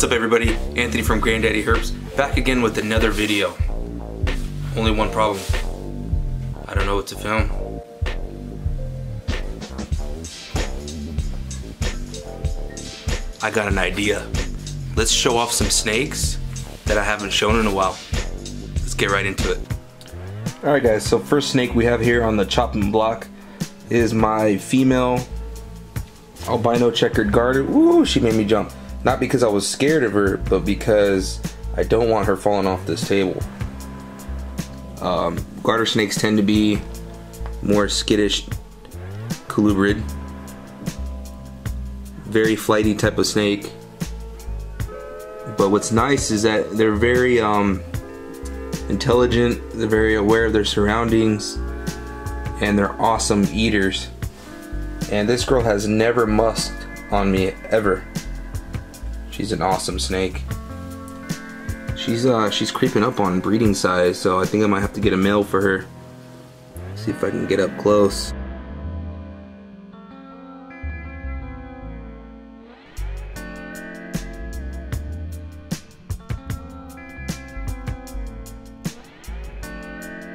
What's up everybody, Anthony from granddaddyHerps, back again with another video. Only one problem, I don't know what to film. I got an idea. Let's show off some snakes that I haven't shown in a while. Let's get right into it. Alright guys, so first snake we have here on the chopping block is my female albino checkered garter. Woo, she made me jump. Not because I was scared of her, but because I don't want her falling off this table. Garter snakes tend to be more skittish colubrid. Very flighty type of snake. But what's nice is that they're very intelligent, they're very aware of their surroundings, and they're awesome eaters. And this girl has never musked on me, ever. She's an awesome snake. She's creeping up on breeding size, so I think I might have to get a male for her. See if I can get up close.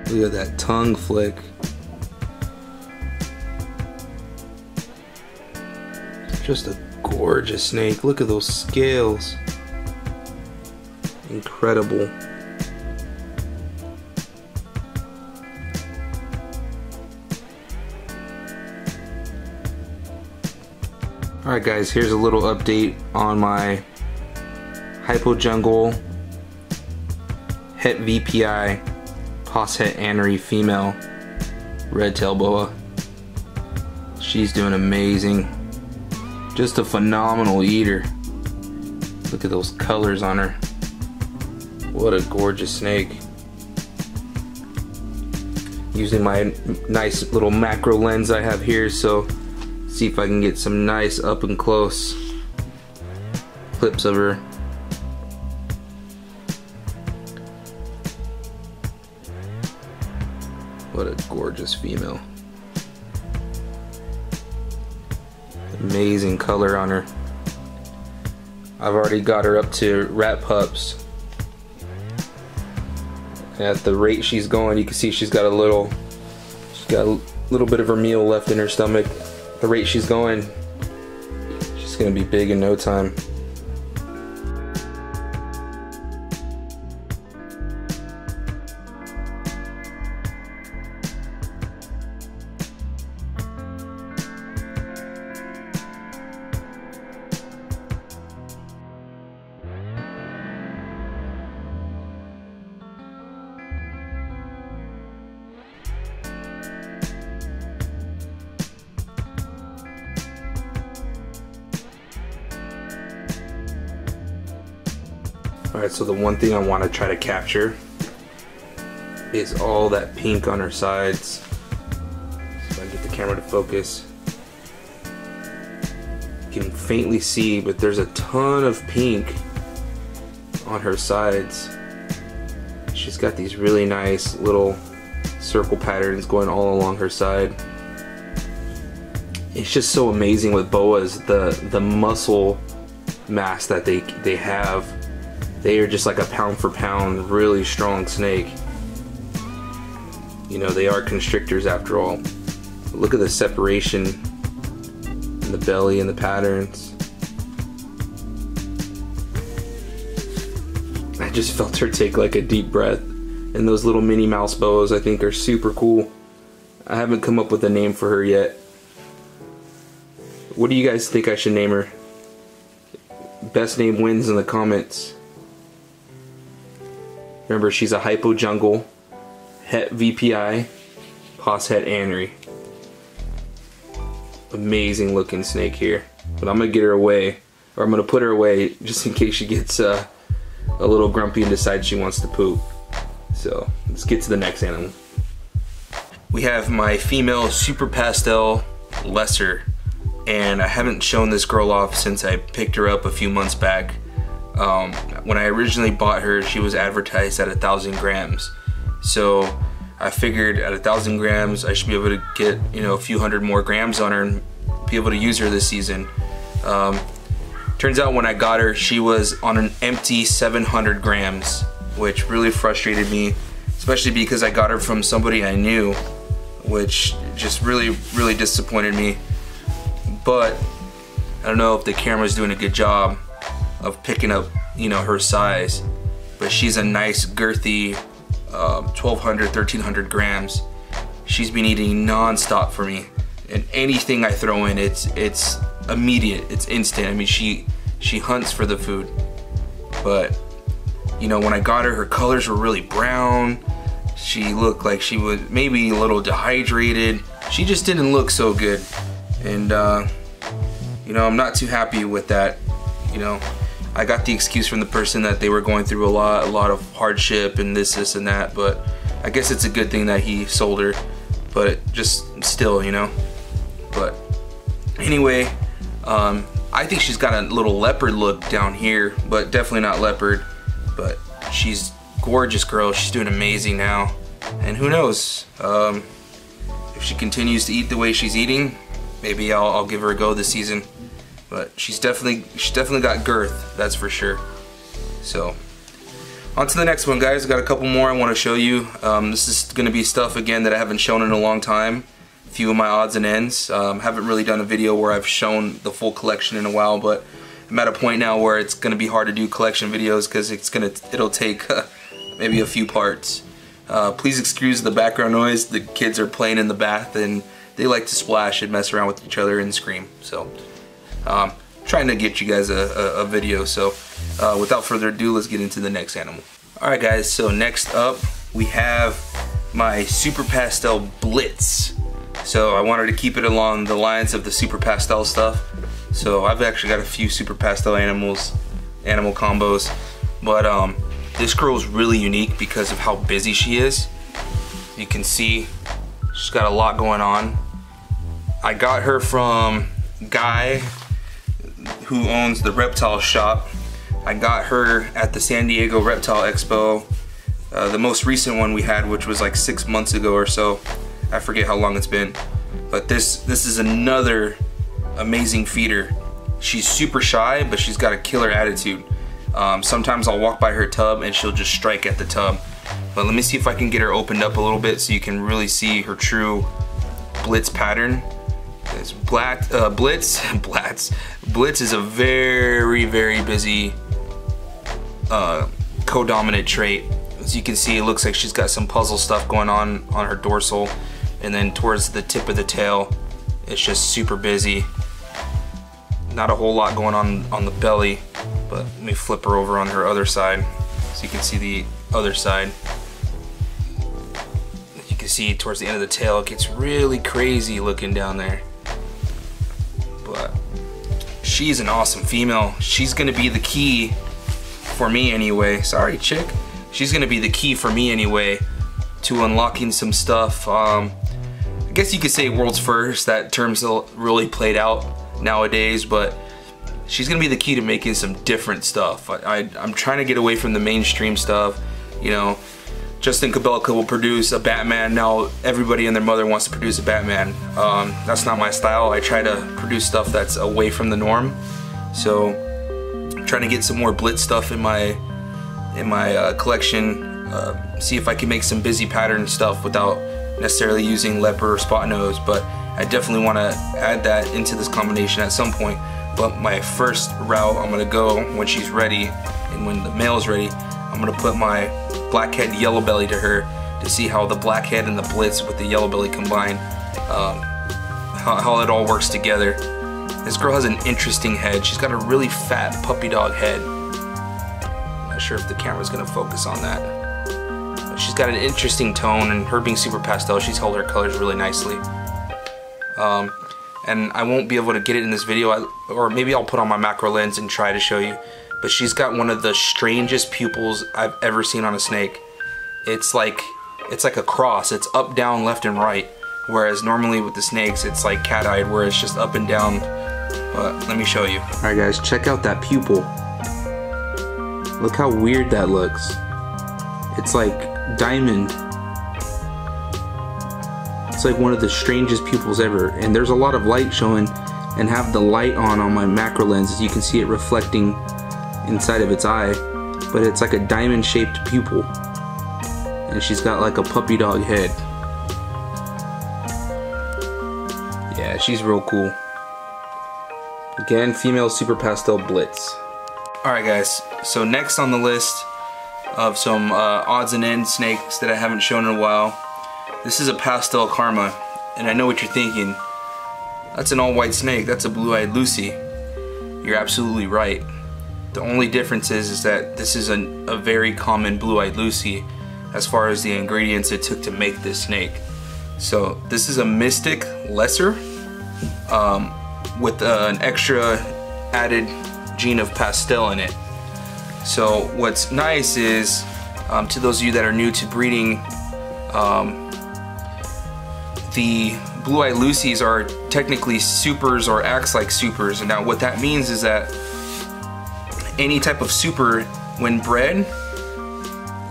Look at that tongue flick. Just a gorgeous snake. Look at those scales. Incredible. Alright guys, here's a little update on my hypojungle het VPI pos het anery female red tail boa. She's doing amazing. Just a phenomenal eater. Look at those colors on her. What a gorgeous snake. Using my nice little macro lens I have here, so see if I can get some nice up and close clips of her. What a gorgeous female. Amazing color on her. I've already got her up to rat pups. At the rate she's going, you can see she's got a little bit of her meal left in her stomach. The rate she's going, she's gonna be big in no time. Alright, so the one thing I want to try to capture is all that pink on her sides. So I get the camera to focus. You can faintly see, but there's a ton of pink on her sides. She's got these really nice little circle patterns going all along her side. It's just so amazing with boas, the muscle mass that they have. They are just like a pound for pound, really strong snake. You know, they are constrictors after all. Look at the separation in the belly and the patterns. I just felt her take like a deep breath. And those little Minnie Mouse boas I think are super cool. I haven't come up with a name for her yet. What do you guys think I should name her? Best name wins in the comments. Remember, she's a hypojungle het VPI pos het anery. Amazing looking snake here. But I'm gonna get her away, or I'm gonna put her away just in case she gets a little grumpy and decides she wants to poop. So let's get to the next animal. We have my female super pastel lesser, and I haven't shown this girl off since I picked her up a few months back. When I originally bought her, she was advertised at 1,000 grams. So I figured at 1,000 grams, I should be able to get, you know, a few hundred more grams on her and be able to use her this season. Turns out when I got her, she was on an empty 700 grams, which really frustrated me, especially because I got her from somebody I knew, which just really disappointed me. But I don't know if the camera's doing a good job of picking up, you know, her size. But she's a nice girthy 1,200, 1,300 grams. She's been eating non-stop for me, and anything I throw in, it's immediate, it's instant. I mean, she hunts for the food. But you know, when I got her, her colors were really brown. She looked like she was maybe a little dehydrated. She just didn't look so good, and you know, I'm not too happy with that. You know, I got the excuse from the person that they were going through a lot of hardship and this and that, but I guess it's a good thing that he sold her. But just still, you know. But anyway, I think she's got a little leopard look down here, but definitely not leopard. But she's gorgeous girl. She's doing amazing now, and who knows, if she continues to eat the way she's eating, maybe I'll give her a go this season. But she's definitely got girth, that's for sure. So on to the next one, guys. I got a couple more I want to show you. This is going to be stuff again that I haven't shown in a long time. A few of my odds and ends. Haven't really done a video where I've shown the full collection in a while, but I'm at a point now where it's going to be hard to do collection videos because it'll take maybe a few parts. Please excuse the background noise. The kids are playing in the bath and they like to splash and mess around with each other and scream. So trying to get you guys a video. So without further ado, let's get into the next animal. Alright guys, so next up we have my Super Pastel Blitz. So I wanted to keep it along the lines of the Super Pastel stuff. So I've actually got a few Super Pastel animal combos, but this girl is really unique because of how busy she is. You can see she's got a lot going on. I got her from Guy, who owns the reptile shop. I got her at the San Diego Reptile Expo, the most recent one we had, which was like 6 months ago or so. I forget how long it's been, but this is another amazing feeder. She's super shy, but she's got a killer attitude. Sometimes I'll walk by her tub and she'll just strike at the tub. But let me see if I can get her opened up a little bit so you can really see her true Blitz pattern. It's Blitz is a very busy co-dominant trait. As you can see, it looks like she's got some puzzle stuff going on her dorsal, and then towards the tip of the tail, it's just super busy. Not a whole lot going on the belly, but let me flip her over on her other side so you can see the other side. You can see towards the end of the tail, it gets really crazy looking down there. But she's an awesome female. She's gonna be the key for me anyway. Sorry, chick. She's gonna be the key for me anyway to unlocking some stuff. I guess you could say world's first. That term's really played out nowadays, but she's gonna be the key to making some different stuff. I'm trying to get away from the mainstream stuff. You know, Justin Kubelka will produce a Batman. Now everybody and their mother wants to produce a Batman. That's not my style. I try to produce stuff that's away from the norm. So I'm trying to get some more Blitz stuff in my collection. See if I can make some busy pattern stuff without necessarily using leopard or spot nose, but I definitely want to add that into this combination at some point. But my first route, I'm gonna go when she's ready, and when the male's ready, I'm gonna put my blackhead yellow belly to her to see how the blackhead and the Blitz with the yellow belly combine, how it all works together. This girl has an interesting head. She's got a really fat puppy dog head. I'm not sure if the camera's gonna focus on that. But she's got an interesting tone, and her being Super Pastel, she's held her colors really nicely. And I won't be able to get it in this video, or maybe I'll put on my macro lens and try to show you. But she's got one of the strangest pupils I've ever seen on a snake. It's like a cross. It's up, down, left, and right. Whereas normally with the snakes, it's like cat-eyed, where it's just up and down. But let me show you. All right, guys, check out that pupil. Look how weird that looks. It's like diamond. It's like one of the strangest pupils ever, and there's a lot of light showing and have the light on my macro lens. As you can see it reflecting inside of its eye, but it's like a diamond shaped pupil, and she's got like a puppy dog head. Yeah, she's real cool. Again, female Super Pastel Blitz. Alright guys, so next on the list of some odds and ends snakes that I haven't shown in a while, this is a Pastel Karma. And I know what you're thinking, that's an all-white snake, that's a blue-eyed Lucy. You're absolutely right. The only difference is that this is a very common blue-eyed Lucy as far as the ingredients it took to make this snake. So this is a Mystic Lesser with an extra added gene of pastel in it. So what's nice is, to those of you that are new to breeding, the blue-eyed Lucies are technically supers or acts like supers. And now what that means is that any type of super, when bred,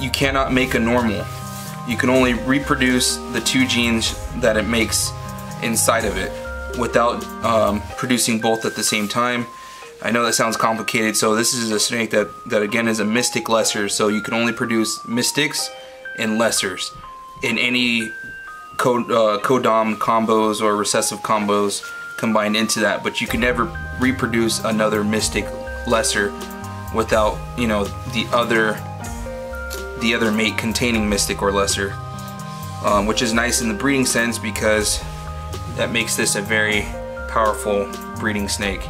you cannot make a normal. You can only reproduce the 2 genes that it makes inside of it without producing both at the same time. I know that sounds complicated, so this is a snake that again is a Mystic Lesser, so you can only produce Mystics and Lessers in any codom combos or recessive combos combined into that, but you can never reproduce another Mystic Lesser without, you know, the other mate containing Mystic or Lesser, which is nice in the breeding sense because that makes this a very powerful breeding snake.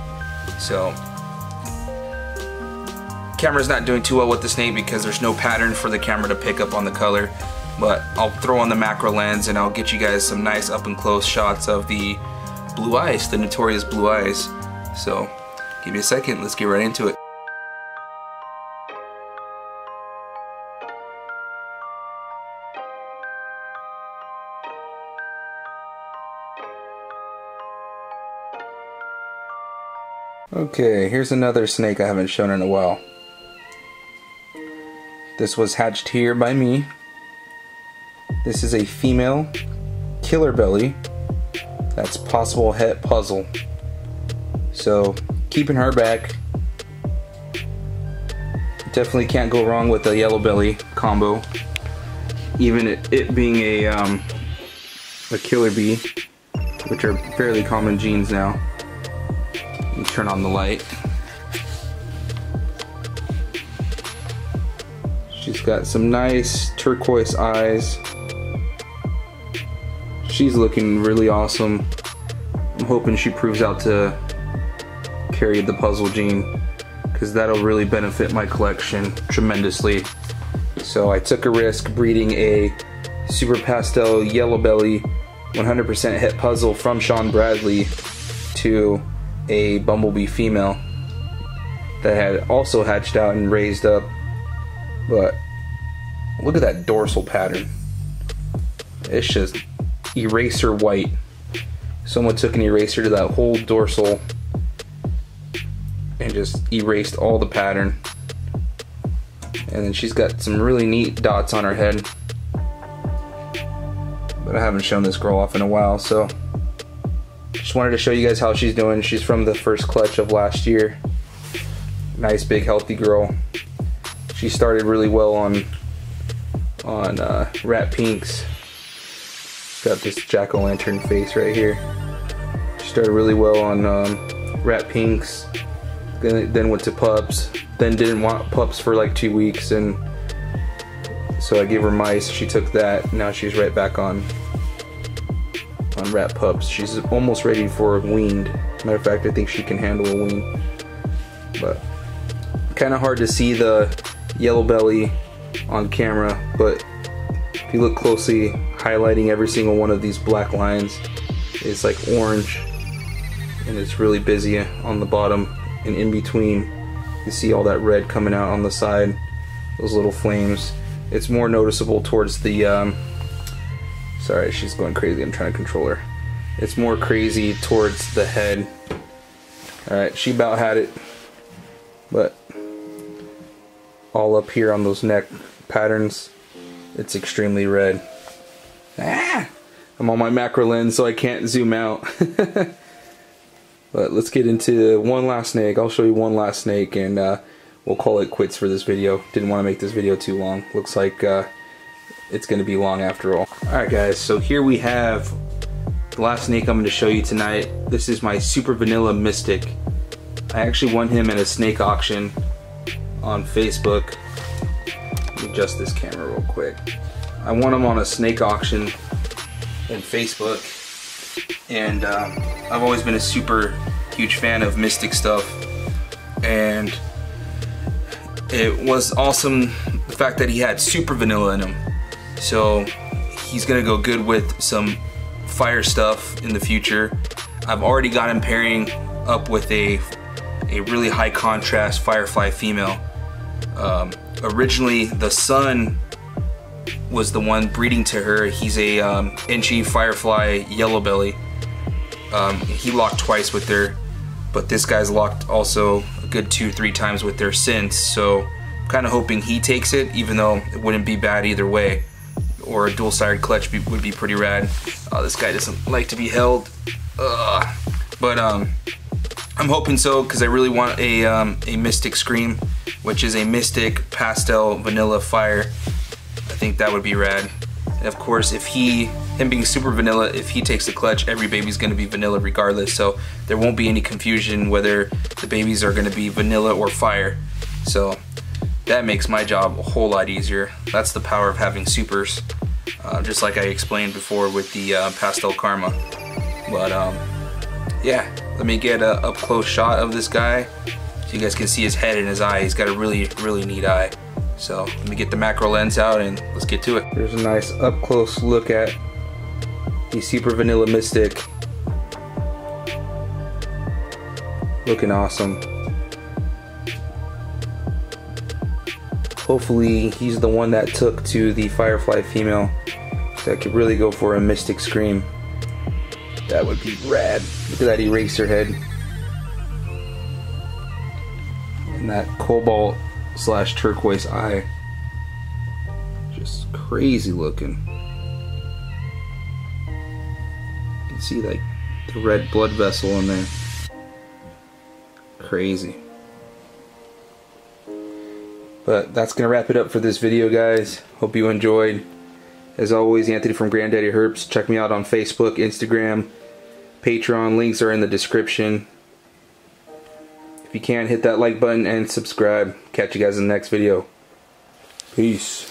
So camera's not doing too well with the snake because there's no pattern for the camera to pick up on the color, but I'll throw on the macro lens and I'll get you guys some nice up and close shots of the blue eyes, the notorious blue eyes. So give me a second, let's get right into it. Okay, here's another snake I haven't shown in a while. This was hatched here by me. This is a female Killer Belly. That's possible het puzzle. So keeping her back. Definitely can't go wrong with a yellow belly combo. Even it being a killer bee, which are fairly common genes now. You turn on the light. She's got some nice turquoise eyes. She's looking really awesome. I'm hoping she proves out to carry the puzzle gene, because that'll really benefit my collection tremendously. So I took a risk breeding a Super Pastel Yellow Belly 100% het puzzle from Sean Bradley to a bumblebee female that had also hatched out and raised up. But look at that dorsal pattern. It's just eraser white. Someone took an eraser to that whole dorsal and just erased all the pattern. And then she's got some really neat dots on her head, but I haven't shown this girl off in a while, so just wanted to show you guys how she's doing. She's from the first clutch of last year. Nice big healthy girl. She started really well on Rat Pinks. Got this jack-o'-lantern face right here. She started really well on Rat Pinks, then went to pups, then didn't want pups for like 2 weeks, and so I gave her mice. She took that. Now she's right back on rat pups. She's almost ready for a weaned. Matter of fact, I think she can handle a wean. But kind of hard to see the yellow belly on camera, but if you look closely, highlighting every single one of these black lines is like orange, and it's really busy on the bottom, and in between you see all that red coming out on the side, those little flames. It's more noticeable towards the sorry, she's going crazy, I'm trying to control her. It's more crazy towards the head. Alright, she about had it, but all up here on those neck patterns, it's extremely red. Ah! I'm on my macro lens, so I can't zoom out. But let's get into one last snake. I'll show you one last snake, and we'll call it quits for this video. Didn't want to make this video too long. Looks like it's going to be long after all. Alright guys, so here we have the last snake I'm going to show you tonight. This is my Super Vanilla Mystic. I actually won him in a snake auction on Facebook. Let me adjust this camera real quick. I won him on a snake auction in Facebook, and I've always been a super huge fan of mystic stuff, and it was awesome the fact that he had super vanilla in him. So he's gonna go good with some fire stuff in the future. I've already got him pairing up with a really high contrast firefly female. Originally the son was the one breeding to her. He's a inchy firefly yellow belly. He locked twice with her, but this guy's locked also a good 2-3 times with her since, so I'm kind of hoping he takes it, even though it wouldn't be bad either way. Or a dual-sided clutch would be pretty rad. This guy doesn't like to be held, but I'm hoping so, because I really want a Mystic Scream, which is a Mystic Pastel Vanilla Fire. I think that would be rad. And of course, if him being super vanilla, if he takes the clutch, every baby's gonna be vanilla regardless, so there won't be any confusion whether the babies are gonna be vanilla or fire. So that makes my job a whole lot easier. That's the power of having supers, just like I explained before with the Pastel Karma. But yeah, let me get a up close shot of this guy so you guys can see his head and his eye. He's got a really neat eye. So let me get the macro lens out and let's get to it. There's a nice up close look at the Super Vanilla Mystic. Looking awesome. Hopefully he's the one that took to the Firefly female, so I could really go for a Mystic Scream. That would be rad. Look at that eraser head. And that cobalt / turquoise eye. Just crazy looking. You can see like the red blood vessel in there. Crazy. But that's gonna wrap it up for this video, guys. Hope you enjoyed. As always, Anthony from granddaddyHerps. Check me out on Facebook, Instagram, Patreon. Links are in the description. If you can, hit that like button and subscribe. Catch you guys in the next video. Peace.